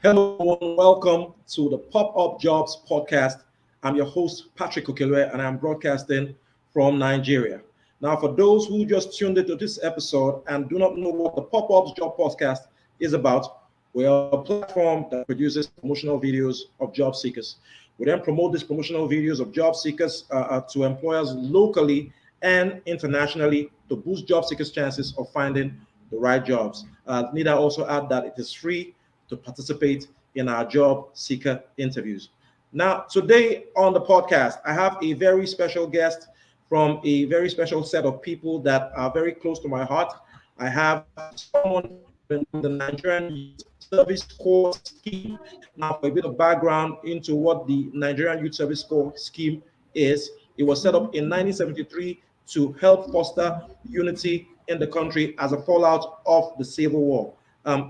Hello, everyone. Welcome to the Pop Up Jobs podcast. I'm your host, Patrick Okelwe, and I'm broadcasting from Nigeria. Now, for those who just tuned into this episode and do not know what the Pop Ups Job podcast is about, we are a platform that produces promotional videos of job seekers. We then promote these promotional videos of job seekers to employers locally and internationally to boost job seekers' chances of finding the right jobs. Need I also add that it is free to participate in our job seeker interviews. Now, today on the podcast, I have a very special guest from a very special set of people that are very close to my heart. I have someone from the Nigerian Youth Service Corps scheme. Now, for a bit of background into what the Nigerian Youth Service Corps scheme is, it was set up in 1973 to help foster unity in the country as a fallout of the Civil War.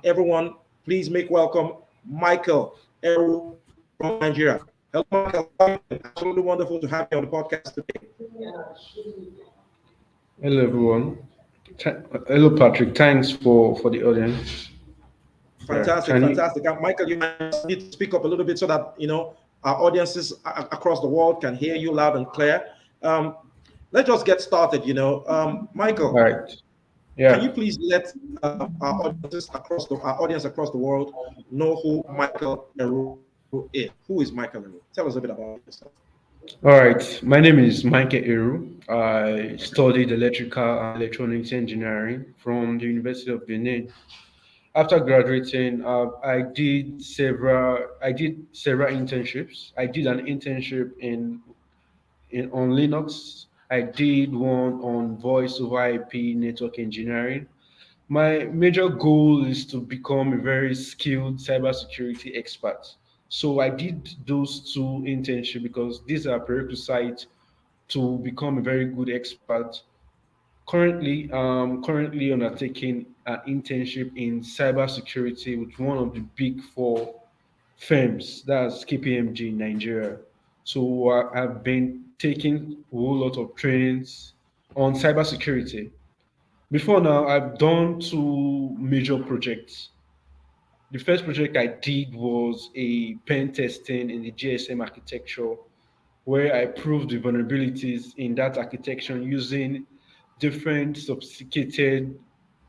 Everyone, please make welcome Michael Eru from Nigeria. Hello, Michael. Absolutely wonderful to have you on the podcast today. Hello, everyone. Hello, Patrick. Thanks for the audience. Yeah, Fantastic, can you? fantastic. Michael, you might just need to speak up a little bit so that our audiences across the world can hear you loud and clear. Um, let's just get started. All Michael, right. can you Yeah. please let our audience across the world know who Michael Eru is? Who is Michael Eru? Tell us a bit about yourself. All right. My name is Mike Eru. I studied electrical and electronics engineering from the University of Benin. After graduating, I did several internships. I did an internship in on Linux. I did one on voice over IP network engineering. My major goal is to become a very skilled cybersecurity expert. So I did those two internships because these are prerequisites to become a very good expert. Currently undertaking an internship in cybersecurity with one of the big four firms, that's KPMG in Nigeria. So I've been taking a whole lot of trainings on cybersecurity. Before now, I've done two major projects. The first project I did was a pen testing in the GSM architecture, where I proved the vulnerabilities in that architecture using different sophisticated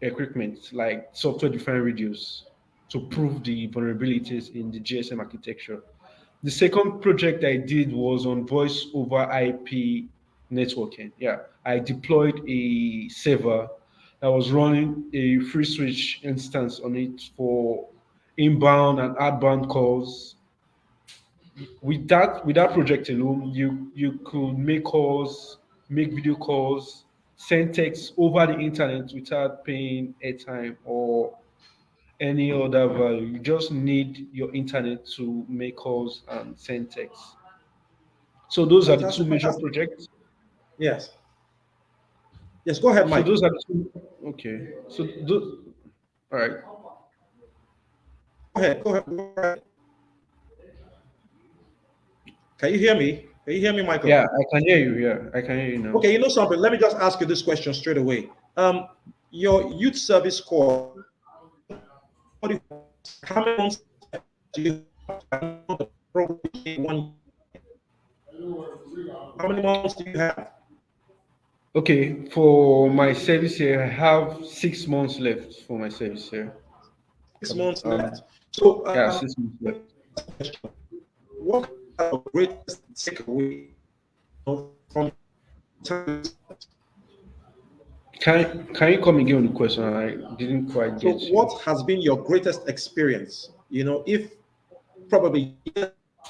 equipment like software defined radios to prove the vulnerabilities in the GSM architecture. The second project I did was on voice over IP networking. Yeah, I deployed a server that was running a free switch instance on it for inbound and outbound calls. With that project alone, you could make calls, make video calls, send text over the internet without paying airtime or any other value. You just need your internet to make calls and send text. So those are the two Fantastic, major fantastic. projects. Yes, yes. Go ahead, So Mike. those are the two. Okay. So those. All right. Go ahead. Can you hear me? Can you hear me, Michael? Yeah, I can hear you. Yeah, I can hear you now. Okay, you know something. Let me just ask you this question straight away. Your youth service corps, how many months do you have? I know the program became 1 year. How many months do you have? Okay, for my service here, I have 6 months left for my service here. 6 months Um, left. So, yeah, 6 months let left. me ask you a question. What are your greatest takeaway, from time? Can you come again with the question? I didn't quite So, get you. what has been your greatest experience? If probably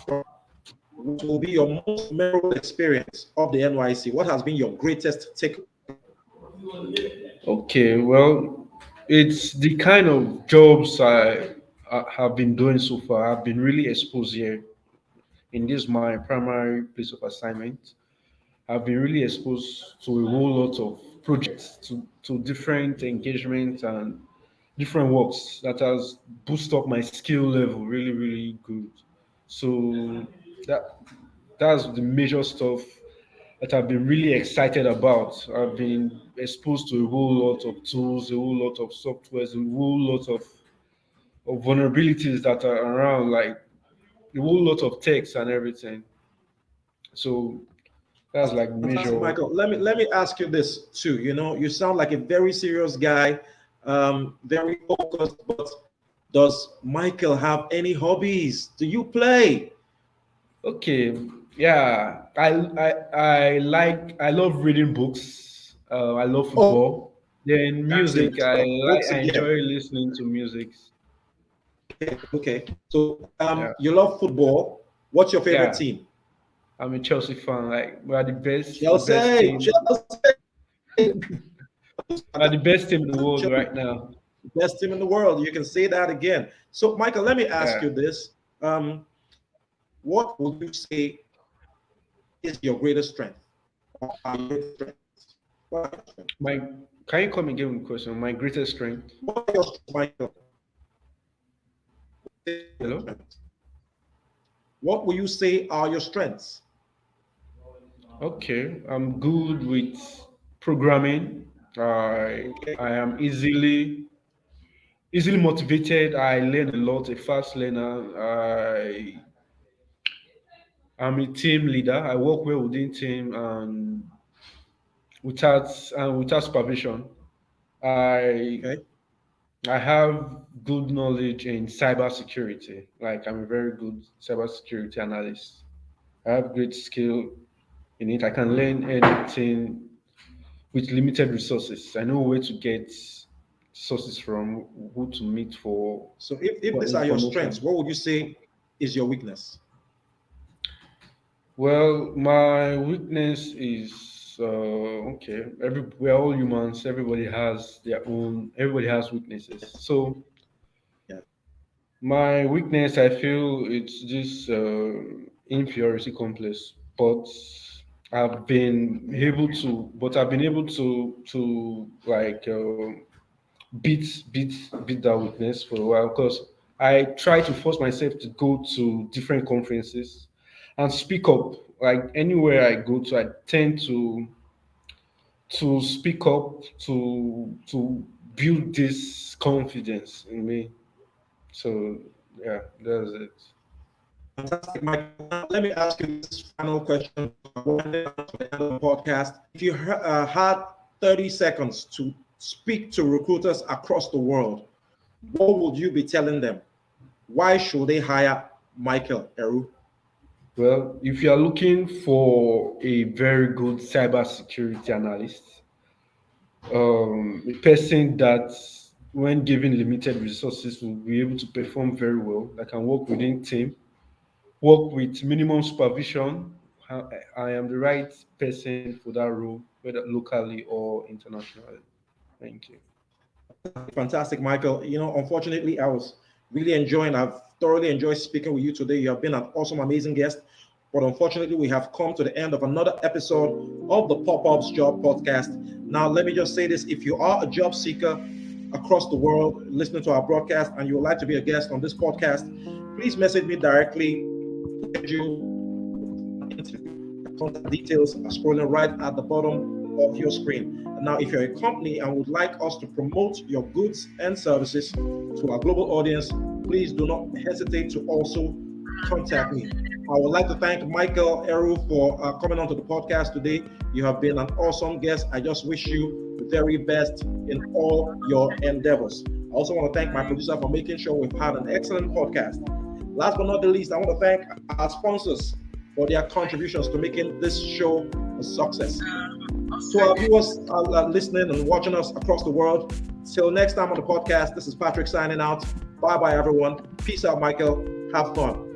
what will be your most memorable experience of the NYC? What has been your greatest takeaway? Okay, well, it's the kind of jobs I have been doing so far. I've been really exposed here in this my primary place of assignment. I've been really exposed to a whole lot of projects, to different engagements and different works that has boosted up my skill level really, really good. So that that's the major stuff that I've been really excited about. I've been exposed to a whole lot of tools, a whole lot of softwares, a whole lot of of vulnerabilities that are around, like a whole lot of text and everything. So that's like Fantastic, major. Michael. Let me ask you this too. You know, you sound like a very serious guy, very focused. But does Michael have any hobbies? Do you play? Okay, yeah, I love reading books. I love Oh, football. Then that's music, it. Books I again. enjoy listening to music. Okay. So Yeah, you love football. What's your favorite yeah. team? I'm a Chelsea fan. Like we are the best Chelsea. team, Chelsea. we are the best team in the world Chelsea, right now. best team in the world. You can say that again. So, Michael, let me ask Yeah. you this. What would you say is your greatest strength? Or are your greatest strengths? What are your strengths? My Can you come again with the question? My greatest strength. What are your strengths, Michael? Hello. What will you say are your strengths? Okay, I'm good with programming. Okay. I am easily motivated. I learn a lot. A fast learner. I'm a team leader. I work well within team and without supervision. I Okay. I have good knowledge in cybersecurity. Like I'm a very good cybersecurity analyst. I have great skill in it. I can learn anything with limited resources. I know where to get sources from, who to meet So if for these are your strengths, information. what would you say is your weakness? Well, my weakness is okay. We're all humans. Everybody has weaknesses. So Yeah. my weakness, I feel it's this inferiority complex, but I've been able to like beat that weakness for a while because I try to force myself to go to different conferences and speak up. Like anywhere I go to, I tend to speak up to build this confidence in me. So yeah, that's it. Fantastic, Michael. Now, let me ask you this final question before winding down to the end of the podcast. If you had 30 seconds to speak to recruiters across the world, what would you be telling them? Why should they hire Michael Eru? Well, if you are looking for a very good cybersecurity analyst, a person that, when given limited resources, will be able to perform very well, that can work within team, work with minimum supervision, I am the right person for that role, whether locally or internationally. Thank you. Fantastic, Michael. You know, unfortunately, I've thoroughly enjoyed speaking with you today. You have been an awesome, amazing guest. But unfortunately, we have come to the end of another episode of the Pop Ups Job Podcast. Now, let me just say this: if you are a job seeker across the world listening to our broadcast and you would like to be a guest on this podcast, please message me directly. Schedule interview. Contact details are scrolling right at the bottom of your screen. Now, if you're a company and would like us to promote your goods and services to our global audience, please do not hesitate to also contact me. I would like to thank Michael Eru for coming onto the podcast today. You have been an awesome guest. I just wish you the very best in all your endeavors. I also want to thank my producer for making sure we've had an excellent podcast. Last but not the least, I want to thank our sponsors for their contributions to making this show a success. To our viewers listening and watching us across the world, till next time on the podcast, this is Patrick signing out. Bye bye, everyone. Peace out, Michael. Have fun.